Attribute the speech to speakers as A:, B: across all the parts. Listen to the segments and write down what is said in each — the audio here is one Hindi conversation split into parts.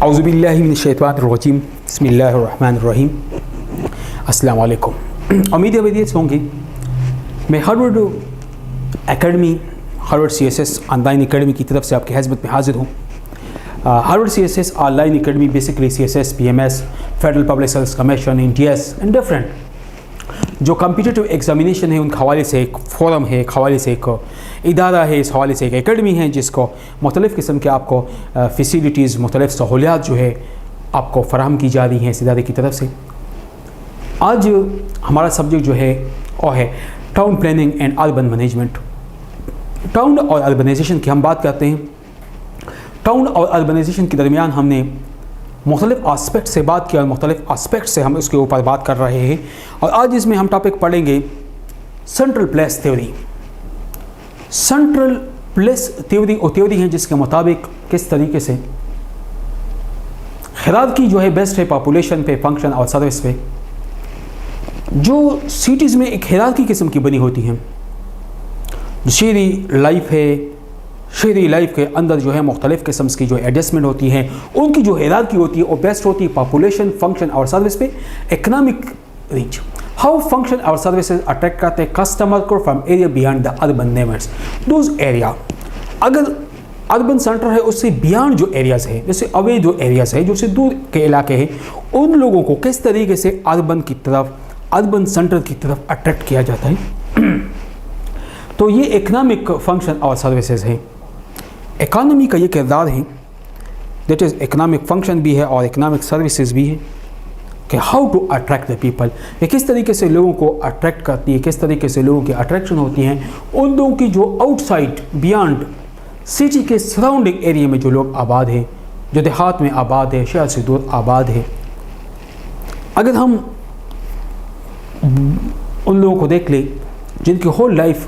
A: औज़ुबिल्लाहि मिनश्शैतानिर्रजीम बिस्मिल्लाहिर्रहमानिर्रहीम। अस्सलाम वालेकुम। उम्मीद है वैदियत होंगी। मैं Harvard academy Harvard CSS online academy की तरफ से आपकी खिदमत में हाजिर हूँ। Harvard CSS online academy basically CSS, PMS, federal public service commission, NTS and different जो कम्पिटिटिव एग्जामिनेशन है उनके हवाले से एक फोरम है, एक हवाले से एक इदारा है, इस हवाले से एक एकेडमी है जिसको मुख्तलिफ़ किस्म के आपको फैसिलिटीज़, मुख्तलिफ़ सहूलियात जो है आपको फराहम की जा रही हैं इस इदारे की तरफ से। आज हमारा सब्जेक्ट जो है वो है town planning and urban management. Town और अर्बनाइजेशन की हम बात करते हैं। टाउन और अर्बनाइजेशन के दरमियान हमने मुख्तलिफ़ आस्पेक्ट से बात किया और मुख्तलिफ़ आस्पेक्ट से हम उसके ऊपर बात कर रहे हैं और आज इसमें हम टॉपिक पढ़ेंगे central place theory. Central place theory और थ्योरी है जिसके मुताबिक किस तरीके से हिरार्की जो है बेस्ड है पॉपुलेशन पे, फंक्शन और सर्विस पे। जो सिटीज़ में एक हिरार्की किस्म की बनी होती हैं, शहरी लाइफ है, शहरी लाइफ के अंदर जो है मुख्तलिफ़ किस्म की जो एडजस्टमेंट होती हैं, उनकी जो हिरार्की होती है वो बेस्ट होती है पॉपुलेशन, फंक्शन और सर्विस पे। इकनॉमिक रीच, हाउ फंक्शन और सर्विसेज अट्रैक्ट करते हैं कस्टमर को from area beyond the urban neighbours. Those area, अगर अर्बन सेंटर है उससे बियॉन्ड जो एरियाज़ है, जैसे अवे जो एरियाज़ है, जो से दूर के इलाके हैं, उन लोगों को किस तरीके से अर्बन की तरफ, अर्बन सेंटर की तरफ अट्रैक्ट किया जाता है। तो ये इकनॉमिक फंक्शन और सर्विसेज हैं। इकानमी का ये किरदार है, दैट इज़ इकनॉमिक फंक्शन भी है और इकनॉमिक सर्विसेज भी है कि how to attract the people, ये किस तरीके से लोगों को अट्रैक्ट करती है, किस तरीके से लोगों की अट्रैक्शन होती हैं उन लोगों की जो आउटसाइड बियॉन्ड सिटी के सराउंडिंग एरिया में जो लोग आबाद हैं, जो देहात में आबाद है, शहर से दूर आबाद है। अगर हम उन लोगों को देख लें जिनकी होल लाइफ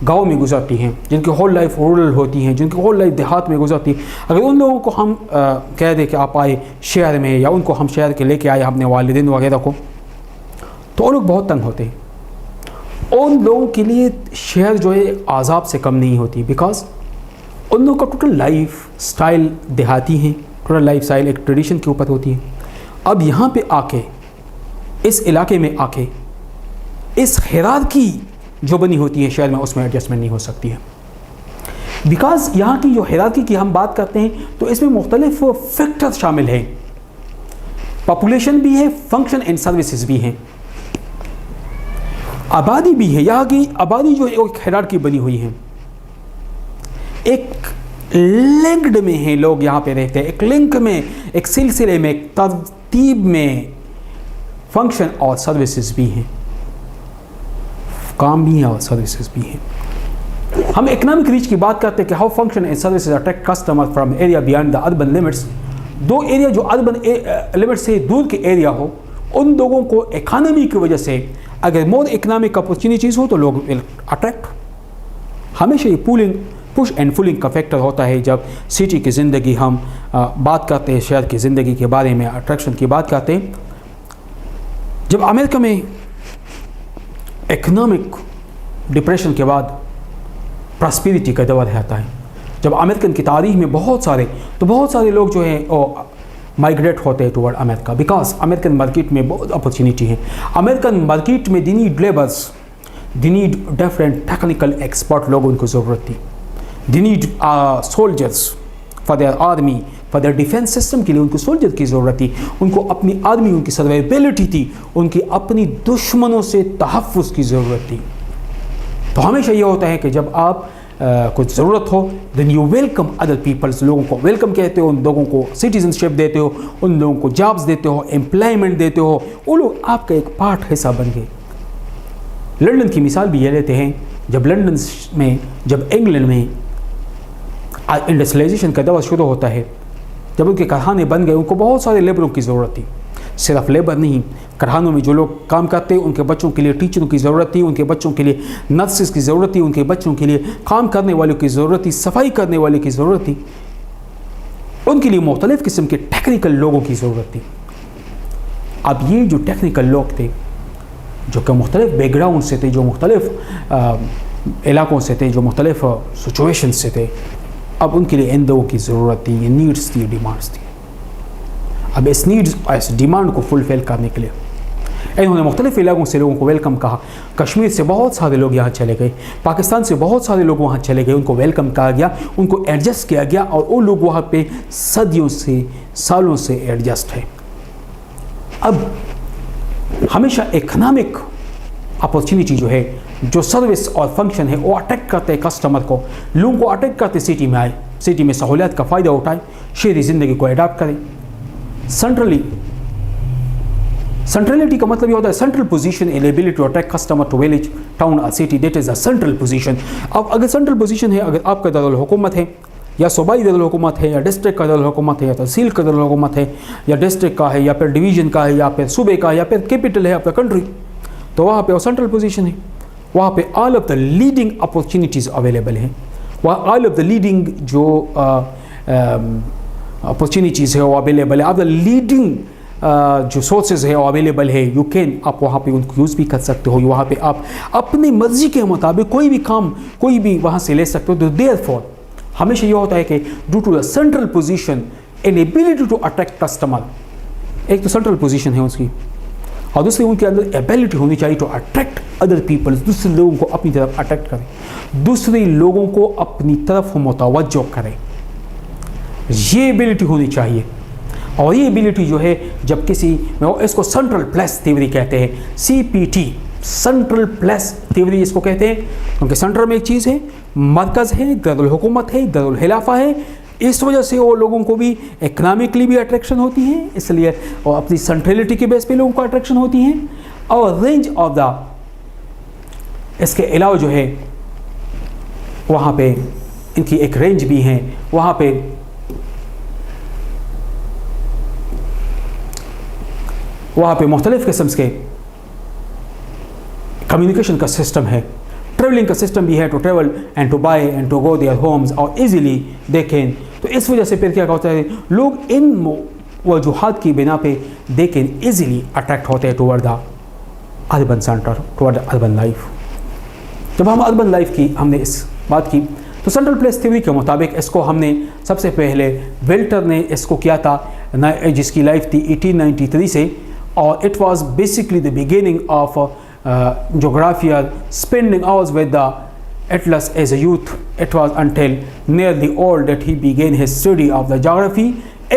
A: गांव में गुजरती हैं, जिनकी होल लाइफ रूरल होती हैं, जिनकी होल लाइफ देहात में गुजरती, अगर उन लोगों को हम कह दें कि आप आए शहर में या उनको हम शहर के लेके आए अपने वालिदैन वगैरह को, तो वो लोग बहुत तंग होते हैं। उन लोगों के लिए शहर जो है आज़ाब से कम नहीं होती, बिकॉज उन लोगों का टोटल लाइफ स्टाइल देहाती है, टोटल लाइफ स्टाइल एक ट्रेडिशन के ऊपर होती है। अब यहाँ पे आके, इस इलाके में आके, इस हिरार्की जो बनी होती है शहर में, उसमें एडजस्टमेंट नहीं हो सकती है। बिकॉज यहाँ की जो हिरार्की की हम बात करते हैं तो इसमें मुख्तलिफ फैक्टर शामिल हैं। पॉपुलेशन भी है, फंक्शन एंड सर्विसेज भी हैं, आबादी भी है। यहाँ की आबादी जो है एक हिरार्की बनी हुई है, एक लिंक्ड में है, लोग यहाँ पे रहते हैं एक लिंक में, एक सिलसिले में, एक तरतीब में। फंक्शन और सर्विसेज भी हैं, काम भी है और सर्विसेज भी हैं। हम इकनॉमिक रीच की बात करते हैं कि how function and services attract customer from area beyond the urban limits. दो एरिया जो अर्बन लिमिट से दूर के एरिया हो, उन लोगों को इकानमी की वजह से अगर मोर इकनॉमिक अपॉर्चुनिटीज़ हो तो लोग विल अट्रैक्ट। हमेशा ये पुश एंड पुलिंग का फैक्टर होता है जब सिटी की ज़िंदगी हम बात करते हैं, शहर की ज़िंदगी के बारे में, अट्रैक्शन की बात करते हैं। जब अमेरिका में इकोनॉमिक डिप्रेशन के बाद प्रॉस्पेरिटी का दौर आता है, जब अमेरिकन की तारीख में बहुत सारे लोग जो हैं वो माइग्रेट होते हैं toward America, because American market में बहुत अपॉर्चुनिटी है। अमेरिकन मार्केट में they need labours, they need different technical expert लोगों उनको ज़रूरत थी, they need soldiers for their army, for their defence system के लिए उनको सोल्जर की ज़रूरत थी, उनको अपनी आर्मी, उनकी सर्वाइवेबिलिटी थी, उनकी अपनी दुश्मनों से तहफ़्फ़ुज़ की ज़रूरत थी। तो हमेशा ये होता है कि जब आप कुछ ज़रूरत हो then you welcome other peoples, लोगों को वेलकम कहते हो, उन लोगों को सिटीजनशिप देते हो, उन लोगों को जॉब्स देते हो, एम्प्लॉयमेंट देते हो, वो लोग आपका एक पार्ट हिस्सा बन गए। लंदन की मिसाल भी ये लेते हैं, जब लंदन में, जब इंग्लैंड में इंडस्ट्रियलाइजेशन का दौर शुरू होता है, जब उनके कारखाने बन गए, उनको बहुत सारे लेबरों की ज़रूरत थी। सिर्फ लेबर नहीं, कारखानों में जो लोग काम करते हैं उनके बच्चों के लिए टीचरों की ज़रूरत थी, उनके बच्चों के लिए नर्सेस की ज़रूरत थी, उनके बच्चों के लिए काम करने वालों की ज़रूरत थी, सफाई करने वाले की ज़रूरत थी, उनके लिए मुख्तलिफ़ किस्म के टेक्निकल लोगों की ज़रूरत थी। अब ये जो टेक्निकल लोग थे, जो कि मुख्तलिफ़ बैकग्राउंड से थे, जो मुख्तलिफ़ इलाकों से थे, जो मुख्तलिफ़ सिचुएशन से थे, अब उनके लिए इन लोगों की ज़रूरत थी, ये नीड्स थी, डिमांड्स थी। अब इस नीड्स और इस डिमांड को फुलफिल करने के लिए इन्होंने मुख्तलिफ इलाकों से लोगों को वेलकम कहा। कश्मीर से बहुत सारे लोग यहाँ चले गए, पाकिस्तान से बहुत सारे लोग वहाँ चले गए, उनको वेलकम कहा गया, उनको एडजस्ट किया गया और वो लोग वहाँ पे सदियों से सालों से एडजस्ट है। अब हमेशा इकनॉमिक अपॉर्चुनिटी जो है, जो सर्विस और फंक्शन है, वो अट्रैक्ट करते हैं कस्टमर को, लोगों को अट्रैक्ट करते सिटी में आए, सिटी में सहूलियत का फ़ायदा उठाएं, शहरी ज़िंदगी को अडाप्ट करें। सेंट्रलिटी का मतलब ये होता है central position, ability to attract customer to village, town और city, that is a central position. अब अगर सेंट्रल पोजीशन है, अगर आपका दारुल हुकूमत है या सूबाई दारुल हुकूमत है या डिस्ट्रिक्ट का दारुल हुकूमत है या तहसील का दारुल हुकूमत है या डिस्ट्रिक्ट का है या फिर डिवीज़न का है या फिर सूबे का है या फिर कैपिटल है आपका कंट्री, तो वहाँ पे सेंट्रल पोजीशन है, वहाँ पे all of the leading opportunities available हैं, वहाँ ऑल ऑफ द लीडिंग जो अपॉर्चुनिटीज़ है वो अवेलेबल है, ऑल द लीडिंग जो सोर्सेज है वो अवेलेबल है। यू कैन, आप वहाँ पे उनको यूज़ भी कर सकते हो, वहाँ पे आप अपनी मर्ज़ी के मुताबिक कोई भी काम कोई भी वहाँ से ले सकते हो। तो देयरफॉर हमेशा ये होता है कि due to the central position and ability to attract customer, एक तो सेंट्रल पोजीशन है उसकी और दूसरी उनके अंदर एबिलिटी होनी चाहिए टू अट्रैक्ट अदर पीपल, दूसरे लोगों को अपनी तरफ अट्रैक्ट करें, दूसरे लोगों को अपनी तरफ मुतवज्जो करें, ये एबिलिटी होनी चाहिए। और ये एबिलिटी जो है जब किसी, इसको सेंट्रल प्लेस थ्योरी कहते हैं, CPT, सेंट्रल प्लेस थ्योरी इसको कहते हैं, क्योंकि सेंटर में एक चीज़ है, मरकज़ है, दारुल हुकूमत है, दारुल हिलाफा है, इस वजह से वो लोगों को भी इकनॉमिकली भी अट्रैक्शन होती है, इसलिए और अपनी सेंट्रलिटी के बेस पे लोगों को अट्रैक्शन होती है। और रेंज ऑफ द, इसके अलावा जो है वहाँ पे इनकी एक रेंज भी है, वहाँ पे मुख्तलिफ़ किस्म के कम्युनिकेशन का सिस्टम है, ट्रेवलिंग का सिस्टम भी है, to travel and to buy and to go their homes और इजीली दे कैन। तो इस वजह से फिर क्या होता है, लोग इन वजूहात की बिना पे दे कैन इजीली अट्रैक्ट होते हैं toward the urban centre, toward the urban life. जब हम अर्बन लाइफ की हमने इस बात की तो सेंट्रल प्लेस थ्योरी के मुताबिक इसको हमने सबसे पहले वेल्टर ने इसको किया था, जिसकी लाइफ थी 1893 से, और it was basically the beginning of geographical spending hours with the atlas as a youth. It was until nearly old that he began his study of the geography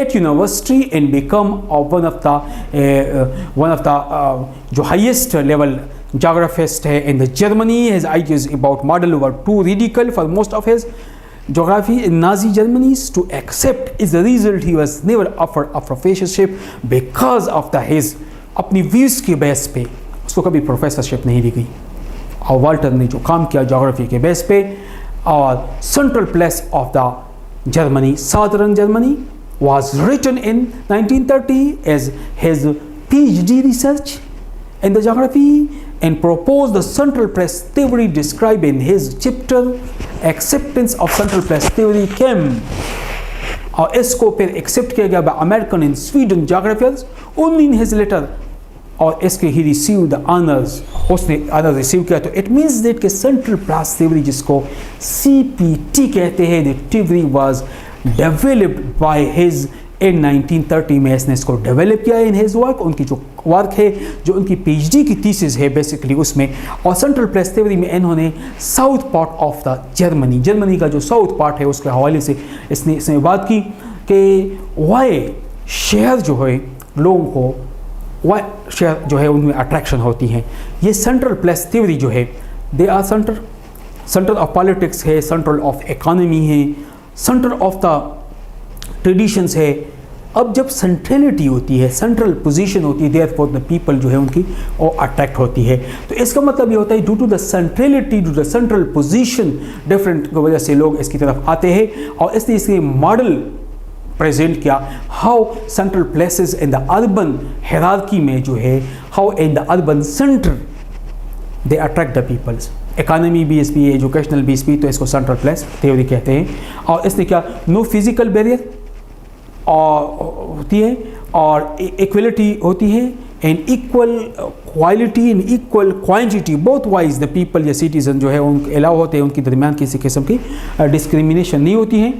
A: at university and become one of the जो highest level geographist है in the Germany. His ideas about model were too radical for most of his geography in Nazi Germany to accept. As a result, he was never offered a professorship because of his अपनी व्यूज़ के बेस पे उसको कभी प्रोफेसरशिप नहीं दी गई। और वाल्टर ने जो काम किया जोग्राफी के बेस पे, और central place of the Germany, southern Germany, was written in 1930 as his PhD research in the geography and proposed the central place theory described in his chapter acceptance of central place theory came। और इसको फिर एक्सेप्ट किया गया by American and Sweden geographers only in his letter, और इसके ही रिसीव द ऑनर्स, उसने ऑनर रिसीव किया। तो इट मीन्स दैट कि सेंट्रल प्लेस थ्योरी जिसको CPT कहते हैं, the theory was developed by his in 1930 में इसने इसको डेवलप किया इन हिज वर्क। उनकी जो वर्क है, जो उनकी PhD की थीसिस है बेसिकली उसमें, और सेंट्रल प्लेस थ्योरी में इन्होंने south part of the Germany का जो साउथ पार्ट है उसके हवाले से इसने बात की कि वाई शहर जो है लोगों को, वाई शहर जो है उनमें अट्रैक्शन होती हैं। ये सेंट्रल प्लेस थ्योरी जो है, they are centre of politics है, सेंट्रल ऑफ इकोनॉमी है, सेंटर ऑफ द ट्रेडिशंस है। अब जब सेंट्रलिटी होती है, सेंट्रल पोजीशन होती है, देयरफॉर द पीपल जो है उनकी वो अट्रैक्ट होती है। तो इसका मतलब ये होता है due to the centrality, due to the central position different की वजह से लोग इसकी तरफ आते हैं। और इसने इसके मॉडल प्रेजेंट किया, how central places in the urban hierarchy में जो है, how in the urban centre they attract the peoples. Economy base भी, एजुकेशनल बेस भी, तो इसको सेंट्रल प्लेस थ्योरी कहते हैं। और इसने क्या, नो फिजिकल बैरियर और होती है, और इक्वलिटी होती है, and equal quality and equal quantity both wise the people या सिटीजन जो है उनके अलाउ होते हैं, उनके दरमियान किसी किस्म की डिस्क्रिमिनेशन नहीं होती है।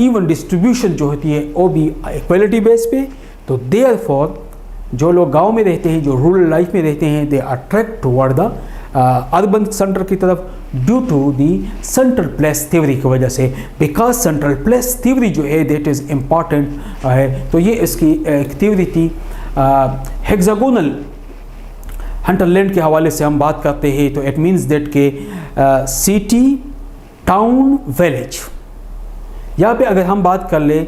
A: इवन डिस्ट्रीब्यूशन जो होती है वो भी इक्वलिटी बेस पे, तो देयरफॉर जो लोग गांव में रहते हैं, जो रूरल लाइफ में रहते हैं, they attract toward the urban centre की तरफ due to the central place theory की वजह से। बिकॉज सेंट्रल प्लेस थ्योरी जो है दैट इज़ इम्पॉर्टेंट है। तो ये इसकी एक थ्योरी थी। हेक्सागोनल हंटरलैंड के हवाले से हम बात करते हैं तो इट मीन्स दैट के सिटी, टाउन, विलेज। यहाँ पे अगर हम बात कर ले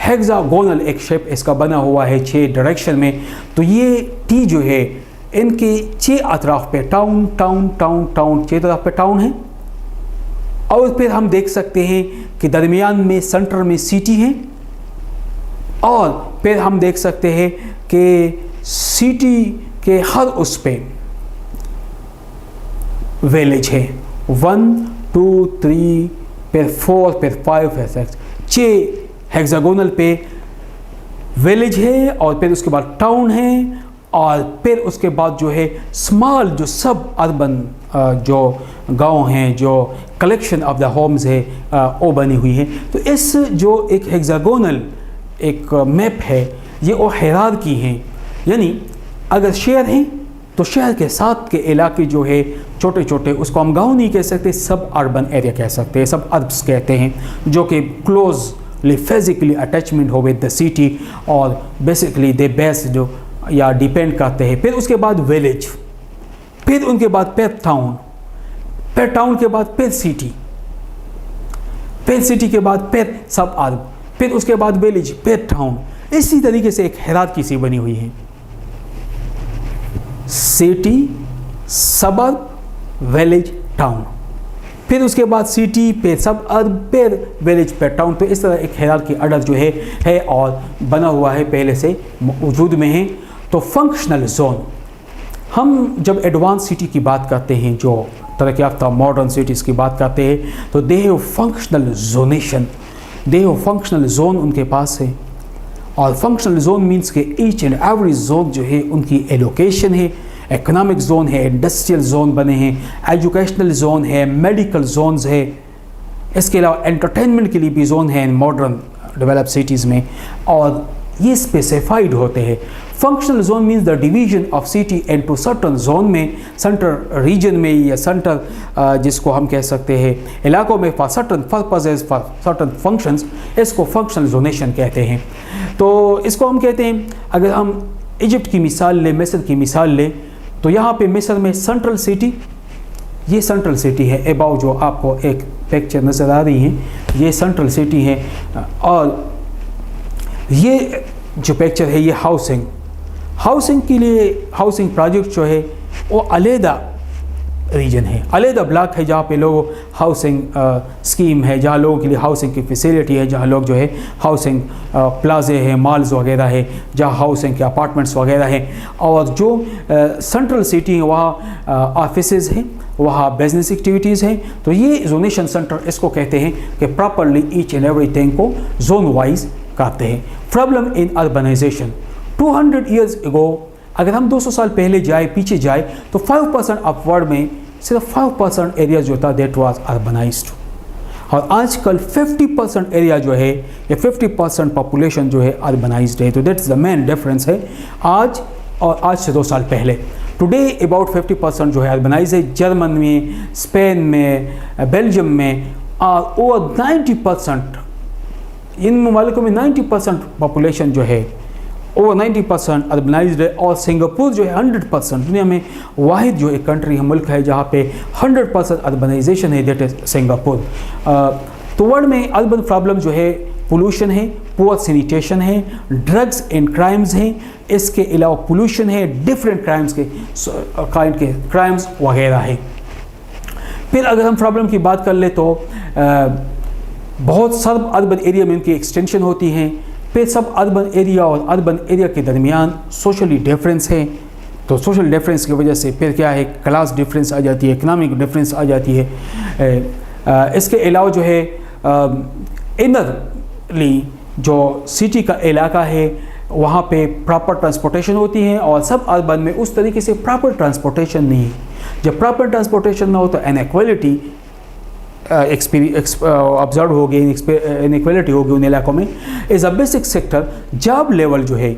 A: हेक्सागोनल एक शेप इसका बना हुआ है 6 डायरेक्शन में, तो ये टी जो है इनके 6 अतराफ पे टाउन टाउन टाउन टाउन 6 तरफ पे टाउन है। और फिर हम देख सकते हैं कि दरमियान में सेंटर में सिटी है, और फिर हम देख सकते हैं कि सिटी के हर उस पे विलेज है। 1 2 3 फिर 4 फिर 5 फिर 6 हेक्सागोनल पे विलेज है, और फिर उसके बाद टाउन है, और फिर उसके बाद जो है स्मॉल जो सब अर्बन जो गांव हैं, जो कलेक्शन ऑफ द होम्स है वो बनी हुई है। तो इस जो एक हेक्सागोनल एक मैप है ये वो हायरार्की हैं, यानी अगर शहर हैं तो शहर के साथ के इलाके जो है छोटे छोटे, उसको हम गांव नहीं कह सकते, सब अर्बन एरिया कह सकते हैं, सब अर्ब्स कहते हैं, जो कि क्लोजली फिजिकली अटैचमेंट हो विद द सिटी, और बेसिकली दे बेस जो या डिपेंड करते हैं। फिर उसके बाद विलेज, फिर उनके बाद फिर टाउन, फिर टाउन के बाद फिर सिटी, फिर सिटी के बाद फिर सब अर्ब, फिर उसके बाद विलेज, फिर टाउन। इसी तरीके से एक हायरार्की सी बनी हुई है, सिटी, सबअर्ब, विलेज, टाउन, फिर उसके बाद सिटी, फिर सब अर्ब, फिर विलेज, फिर टाउन। तो इस तरह एक हायरार्की ऑर्डर जो है और बना हुआ है, पहले से वजूद में है। तो फंक्शनल जोन, हम जब एडवांस सिटी की बात करते हैं, जो तरक्की याफ्ता मॉडर्न सिटीज़ की बात करते हैं, तो they have functional zonation, they have functional zone उनके पास है। और फंक्शनल जोन मीन्स के ईच एंड एवरी जोन जो है उनकी एलोकेशन है। इकोनॉमिक जोन है, इंडस्ट्रियल जोन बने हैं, एजुकेशनल जोन है, मेडिकल जोन्स है, इसके अलावा एंटरटेनमेंट के लिए भी जोन है इन मॉडर्न डेवलप सिटीज़ में, और ये स्पेसिफाइड होते हैं। Functional zone means the division of city into certain zone में, सेंट्रल रीजन में या सेंट्रल जिसको हम कह सकते हैं इलाकों में, for certain purposes, for certain functions, इसको फंक्शनल जोनेशन कहते हैं। तो इसको हम कहते हैं, अगर हम इजिप्ट की मिसाल लें, मिस्र की मिसाल लें, तो यहाँ पे मिस्र में सेंट्रल सिटी, ये सेंट्रल सिटी है, अबाउ जो आपको एक पिक्चर नज़र आ रही है, ये सेंट्रल सिटी है। और ये जो पिक्चर है ये हाउसिंग के लिए, हाउसिंग प्रोजेक्ट जो है वो अलहदा रीजन है, अलहदा ब्लॉक है, जहाँ पे लोग हाउसिंग स्कीम है, जहाँ लोगों के लिए हाउसिंग की फैसिलिटी है, जहाँ लोग जो है हाउसिंग प्लाजे हैं, मॉल्स वगैरह है, जहाँ हाउसिंग के अपार्टमेंट्स वगैरह हैं। और जो सेंट्रल सिटी है वहाँ ऑफिसेज हैं, वहाँ बिजनेस एक्टिविटीज़ हैं। तो ये जोनेशन सेंटर इसको कहते हैं कि प्रॉपरली ईच एंड एवरीथिंग को जोन वाइज करते हैं। Problem in urbanisation, 200 years ago, अगर हम 200 साल पहले पीछे जाए तो 5% ऑफ वर्ल्ड में सिर्फ 5% एरिया जो था दैट वाज अर्बनाइज्ड, और आजकल 50% एरिया जो है या 50% पॉपुलेशन जो है अर्बनाइज्ड है। तो दैट्स द मेन डिफरेंस है आज और आज से 2 साल पहले। टुडे अबाउट 50% जो है अर्बनाइज है। जर्मन में, स्पेन में, बेल्जियम में, और ओवर 90%, इन ममालिकों में 90% पॉपुलेशन जो है, ओवर 90% अर्बनाइज्ड है। और सिंगापुर जो है 100%, दुनिया में वाहिद जो एक कंट्री है, मुल्क है, जहाँ पे 100% अर्बनाइजेशन है, दैट इज सिंगापुर। तो वर्ल्ड में अर्बन प्रॉब्लम जो है पोल्यूशन है, पुअर सैनिटेशन है, ड्रग्स एंड क्राइम्स हैं, इसके अलावा पोल्यूशन है, डिफरेंट क्राइम्स के काइंड के क्राइम्स वगैरह है। फिर अगर हम प्रॉब्लम की बात कर ले तो बहुत सब अर्बन एरिया में इनकी एक्सटेंशन होती हैं। फिर सब अर्बन एरिया और अर्बन एरिया के दरमियान सोशली डिफरेंस है, तो सोशल डिफरेंस की वजह से फिर क्या है, क्लास डिफरेंस आ जाती है, इकनॉमिक डिफरेंस आ जाती है। इसके अलावा जो है इनरली जो सिटी का इलाका है वहाँ पे प्रॉपर ट्रांसपोर्टेशन होती है, और सब अर्बन में उस तरीके से प्रॉपर ट्रांसपोर्टेशन नहीं है। जब प्रॉपर ट्रांसपोर्टेशन ना हो तो इनइक्वालिटी ऑब्जर्व होगी, इनइक्वालिटी होगी उन इलाकों में। Is a basic sector. Job level जो है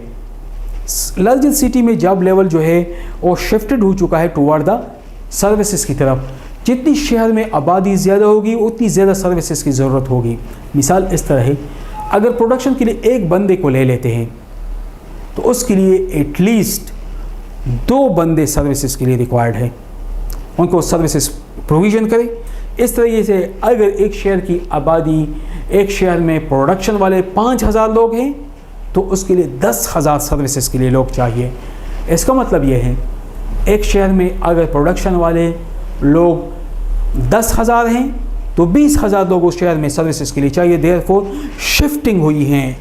A: लार्जर सिटी में जॉब लेवल जो है वो शिफ्टेड हो चुका है टुवर्ड द सर्विसेज की तरफ। जितनी शहर में आबादी ज़्यादा होगी उतनी ज़्यादा सर्विसेज की ज़रूरत होगी। मिसाल इस तरह है, अगर प्रोडक्शन के लिए एक बंदे को ले लेते हैं तो उसके लिए एटलीस्ट 2 बंदे सर्विसेज के लिए रिक्वायर्ड है, उनको सर्विसेज प्रोविज़न करें। इस तरीके से अगर एक शहर की आबादी, एक शहर में प्रोडक्शन वाले 5000 लोग हैं तो उसके लिए 10,000 सर्विसेज के लिए लोग चाहिए। इसका मतलब ये है एक शहर में अगर प्रोडक्शन वाले लोग 10,000 हैं तो 20,000 लोग उस शहर में सर्विसेज के लिए चाहिए। देयरफॉर शिफ्टिंग हुई हैं,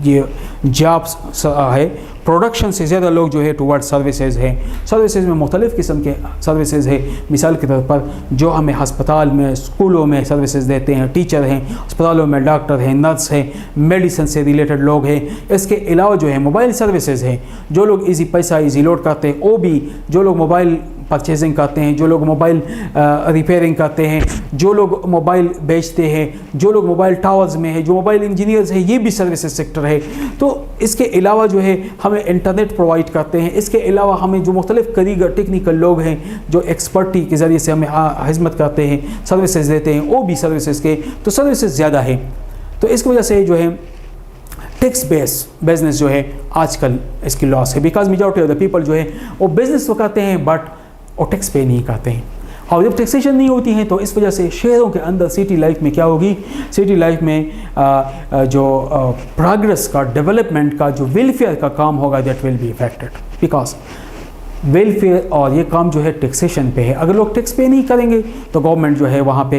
A: ये जॉब्स है, प्रोडक्शन से ज़्यादा लोग जो है टुवर्ड सर्विसेज हैं। सर्विसेज में मुख्तलिफ़ किस्म के सर्विसेज है। मिसाल के तौर पर जो हमें हस्पताल में, स्कूलों में सर्विसेज देते हैं, टीचर हैं, अस्पतालों में डॉक्टर हैं, नर्स हैं, मेडिसिन से रिलेटेड लोग हैं। इसके अलावा जो है मोबाइल सर्विसेज हैं, जो लोग इजी पैसा इजी लोड करते हैं वो भी, जो लोग मोबाइल परचेजिंग करते हैं, जो लोग मोबाइल रिपेयरिंग करते हैं, जो लोग मोबाइल बेचते हैं, जो लोग मोबाइल टावर्स में हैं, जो मोबाइल इंजीनियर्स हैं, ये भी सर्विसेज सेक्टर है। तो इसके अलावा जो है हमें इंटरनेट प्रोवाइड करते हैं। इसके अलावा हमें जो मुख्तलिफ़ कारीगर टेक्निकल लोग हैं जो एक्सपर्टी के ज़रिए से हमें खिदमत करते हैं, सर्विसेज देते हैं, वो भी सर्विसेज के तो सर्विसेज ज़्यादा है। तो इसकी वजह से जो है टैक्स बेस बिजनेस जो है आजकल इसकी लॉस है, because majority of the people जो है वो बिज़नेस तो करते हैं बट वो टैक्स पे नहीं करते हैं। और जब टैक्सेशन नहीं होती है तो इस वजह से शहरों के अंदर सिटी लाइफ में क्या होगी, सिटी लाइफ में जो प्रोग्रेस का, डेवलपमेंट का, जो वेलफेयर का काम होगा that will be affected, because welfare और ये काम जो है टैक्सेशन पे है। अगर लोग टैक्स पे नहीं करेंगे तो गवर्नमेंट जो है वहाँ पे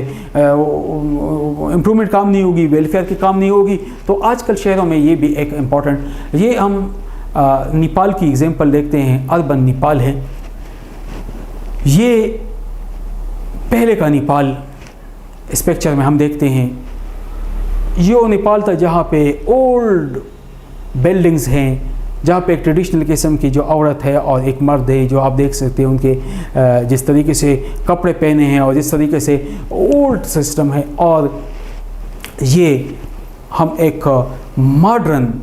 A: इम्प्रूवमेंट काम नहीं होगी, वेलफेयर की काम नहीं होगी। तो आजकल शहरों में ये भी एक इम्पॉर्टेंट, ये हम नेपाल की एग्जांपल देखते हैं। अर्बन नेपाल है, ये पहले का नेपाल इस पिक्चर में हम देखते हैं। ये वो नेपाल था जहाँ पे ओल्ड बिल्डिंग्स हैं, जहाँ पे एक ट्रेडिशनल किस्म की जो औरत है और एक मर्द है, जो आप देख सकते हैं उनके जिस तरीके से कपड़े पहने हैं और जिस तरीके से ओल्ड सिस्टम है। और ये हम एक मॉडर्न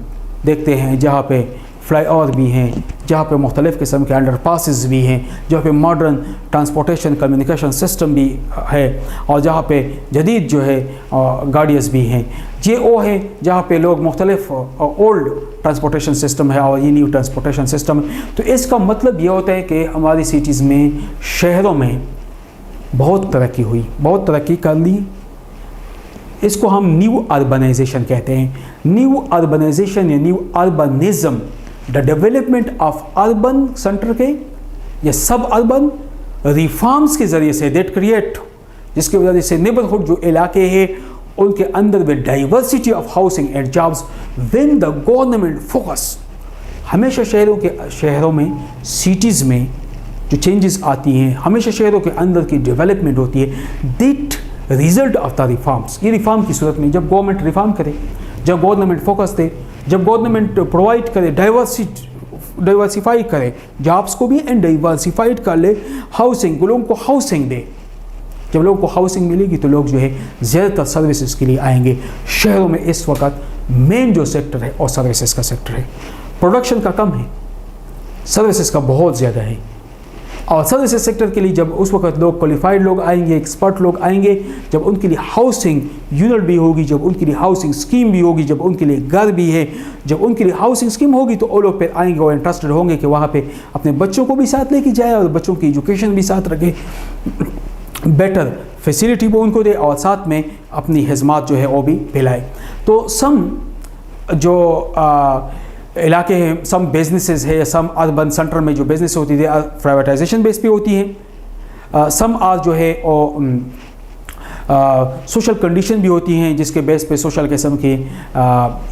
A: देखते हैं जहाँ पे फ्लाईओवर भी हैं, जहाँ पे मुख्तलिफ़ किस्म के अंडर पासिस भी हैं, जहाँ पे मॉडर्न ट्रांसपोर्टेशन कम्युनिकेशन सिस्टम भी है और जहाँ पे जदीद जो है गाड़ियाँ भी हैं। ये वो है जहाँ पे लोग मुख्तलिफ़ ओल्ड ट्रांसपोर्टेशन सिस्टम है और ये न्यू ट्रांसपोर्टेशन सिस्टम है। तो इसका मतलब ये होता है कि हमारी सिटीज़ में, शहरों में बहुत तरक्की हुई, बहुत तरक्की कर ली। इसको हम न्यू अर्बनाइजेशन कहते हैं। न्यू अर्बनाइजेशन या new urbanism, the development of urban centre के या सब अर्बन रिफॉर्म्स के ज़रिए से दैट क्रिएट, जिसकी वजह से नेबरहुड जो इलाके हैं उनके अंदर with diversity of housing and jobs when the government focus. हमेशा शहरों में, सिटीज़ में जो चेंजेस आती हैं, हमेशा शहरों के अंदर की डेवलपमेंट होती है, that result of the reforms. ये रिफॉर्म की सूरत में जब गवर्नमेंट रिफॉर्म करे, जब गवर्नमेंट फोकस दे, जब गवर्नमेंट प्रोवाइड करे, डाइवर्सिफाई करे जॉब्स को भी एंड डाइवर्सिफाइड कर ले हाउसिंग, लोगों को हाउसिंग दे। जब लोगों को हाउसिंग मिलेगी तो लोग जो है ज़्यादातर सर्विसेज के लिए आएंगे। शहरों में इस वक्त मेन जो सेक्टर है और सर्विसेज का सेक्टर है। प्रोडक्शन का कम है, सर्विसेज का बहुत ज़्यादा है। और सर्विसेज सेक्टर के लिए जब उस वक्त लोग क्वालिफाइड लोग आएंगे, एक्सपर्ट लोग आएंगे, जब उनके लिए हाउसिंग यूनिट भी होगी, जब उनके लिए हाउसिंग स्कीम भी होगी, जब उनके लिए घर भी है, जब उनके लिए हाउसिंग स्कीम होगी तो वो लोग फिर आएंगे और इंटरेस्टेड होंगे कि वहाँ पे अपने बच्चों को भी साथ लेके जाए और बच्चों की एजुकेशन भी साथ रखे, बेटर फैसिलिटी वो उनको दे और साथ में अपनी खिदमत जो है वो भी फैलाए। तो सम जो इलाके हैं, सम बिजनेसेस है या सम अर्बन सेंटर में जो बिजनेस होती है प्राइवेटाइजेशन बेस पे होती है। सम आज जो है वो सोशल कंडीशन भी होती हैं जिसके बेस पे सोशल किस्म के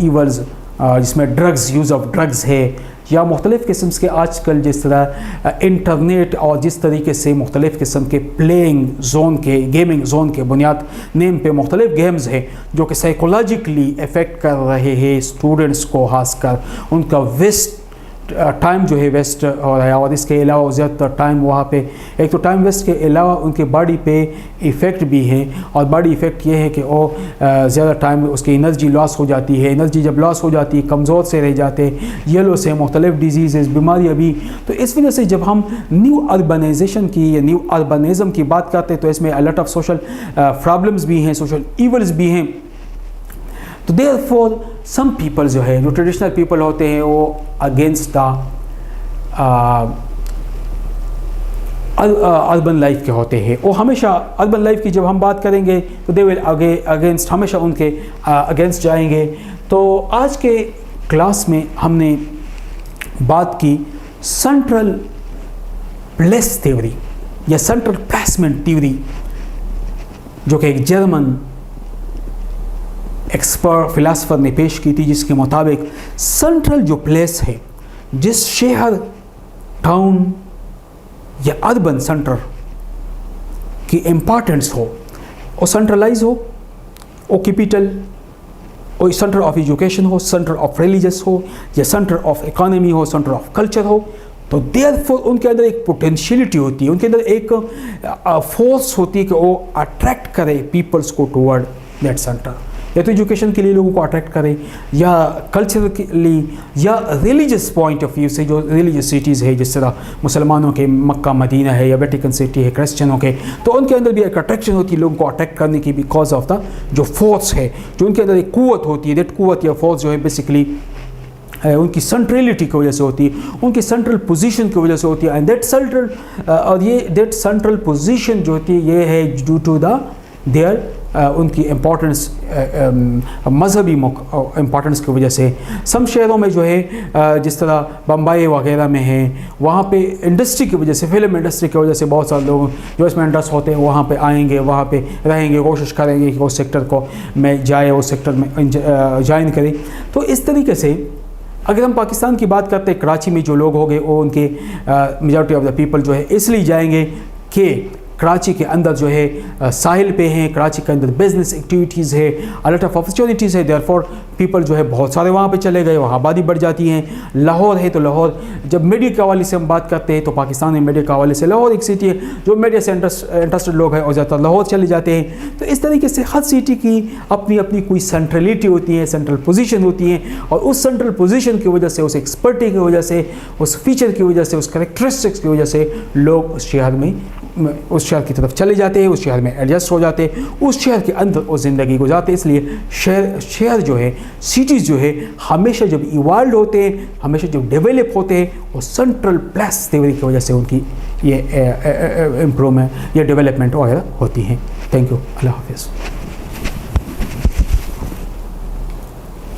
A: ईवल्स, जिसमें ड्रग्स, यूज़ ऑफ ड्रग्स है या मुख्तलिफ़ किस्म के आजकल जिस तरह इंटरनेट और जिस तरीके से मुख्तलिफ़ किस्म के प्लेइंग जोन के, गेमिंग जोन के बुनियाद नेम पे मुख्तलिफ़ गेम्स हैं जो कि साइकोलॉजिकली इफ़ेक्ट कर रहे हैं स्टूडेंट्स को, खासकर उनका वेस्ट टाइम जो है वेस्ट हो रहा है, और इसके अलावा ज़्यादातर टाइम वहाँ पे, एक तो टाइम वेस्ट के अलावा उनके बॉडी पे इफ़ेक्ट भी हैं, और बॉडी इफ़ेक्ट ये है कि वो ज़्यादा टाइम उसकी एनर्जी लॉस हो जाती है। एनर्जी जब लॉस हो जाती है, कमज़ोर से रह जाते, येलो से मुख्तलिफ डिजीज़ बीमारियाँ भी। तो इस वजह से जब हम न्यू अर्बनाइजेशन की या न्यू अर्बनिज़म की बात करते हैं तो इसमें a lot of social problems भी हैं, सोशल ईवल्स भी हैं। तो देयरफॉर सम पीपल जो है, जो ट्रेडिशनल पीपल होते हैं, वो अगेंस्ट द अर्बन लाइफ के होते हैं। वो हमेशा अर्बन लाइफ की जब हम बात करेंगे तो दे विल अगेंस्ट, हमेशा उनके अगेंस्ट जाएंगे। तो आज के क्लास में हमने बात की सेंट्रल प्लेस थ्योरी या सेंट्रल प्लेसमेंट थ्योरी, जो कि एक जर्मन एक्सपर्ट फिलासफर ने पेश की थी, जिसके मुताबिक सेंट्रल जो प्लेस है, जिस शहर, टाउन या अर्बन सेंटर की इम्पॉर्टेंस हो, वो सेंट्रलाइज हो, वो कैपिटल, वो सेंटर ऑफ एजुकेशन हो, सेंटर ऑफ रिलीजियस हो, या सेंटर ऑफ इकोनॉमी हो, सेंटर ऑफ कल्चर हो, तो देयरफॉर उनके अंदर एक पोटेंशियलिटी होती है, उनके अंदर एक फोर्स होती है कि वो अट्रैक्ट करे पीपल्स को टुवर्ड दैट सेंटर। या तो एजुकेशन के लिए लोगों को अट्रैक्ट करें, या कल्चर के लिए, या रिलीजियस पॉइंट ऑफ व्यू से, जो रिलीजियस सिटीज़ है, जिस तरह मुसलमानों के मक्का मदीना है या वेटिकन सिटी है, क्रिश्चियनों के, तो उनके अंदर भी एक अट्रैक्शन होती है लोगों को अट्रैक्ट करने की, बिकॉज ऑफ द जो फोर्स है, जो उनके अंदर एक कुव्वत होती है। दैट कुव्वत या फोर्स जो है बेसिकली उनकी सेंट्रलिटी की वजह से होती है, उनकी सेंट्रल पोजीशन की वजह से होती है। एंड दैट सेंट्रल और ये दैट सेंट्रल पोजीशन जो होती है, ये है ड्यू टू द देयर उनकी इम्पॉर्टेंस, मजहबी इम्पॉर्टेंस की वजह से। सम शहरों में जो है, जिस तरह बम्बई वगैरह में है, वहाँ पे इंडस्ट्री की वजह से, फिल्म इंडस्ट्री की वजह से बहुत सारे लोग जो इसमें इंटरेस्ट होते हैं वहाँ पे आएंगे, वहाँ पे रहेंगे, कोशिश करेंगे कि उस सेक्टर को में जाए, उस सेक्टर में ज्वाइन करें। तो इस तरीके से अगर हम पाकिस्तान की बात करते हैं, कराची में जो लोग हो गए, वो उनके मेजॉरिटी ऑफ द पीपल जो है इसलिए जाएंगे कि कराची के अंदर जो है साहिल पे हैं, कराची के अंदर बिजनेस एक्टिविटीज़ है, अ लॉट ऑफ अपॉर्चुनिटीज़ है। देयरफॉर पीपल जो है बहुत सारे वहाँ पे चले गए, वहाँ आबादी बढ़ जाती है। लाहौर है तो लाहौर, जब मीडिया के हवाले से हम बात करते हैं तो पाकिस्तान में मीडिया के हवाले से लाहौर एक सिटी है, जो मीडिया से इंटरेस्टेड लोग हैं और ज़्यादातर लाहौर चले जाते हैं। तो इस तरीके से हर सिटी की अपनी अपनी कोई सेंट्रलिटी होती है, सेंट्रल पोजीशन होती है, और उस सेंट्रल पोजीशन की वजह से, उस एक्सपर्टी की वजह से, उस फीचर की वजह से, उस कैरेक्टरिस्टिक्स की वजह से लोग उस शहर में, उस शहर की तरफ चले जाते हैं, उस शहर में एडजस्ट हो जाते हैं, उस शहर के अंदर वो ज़िंदगी गुजारते हैं। इसलिए शहर जो है, सिटीज़ जो है, हमेशा जब इवॉल्व होते हैं, हमेशा जब डेवलप होते हैं, वो सेंट्रल प्लेस थ्योरी की वजह से उनकी ये इम्प्रूवमेंट या डेवलपमेंट वगैरह होती हैं। Thank you. अल्लाह हाफिज़।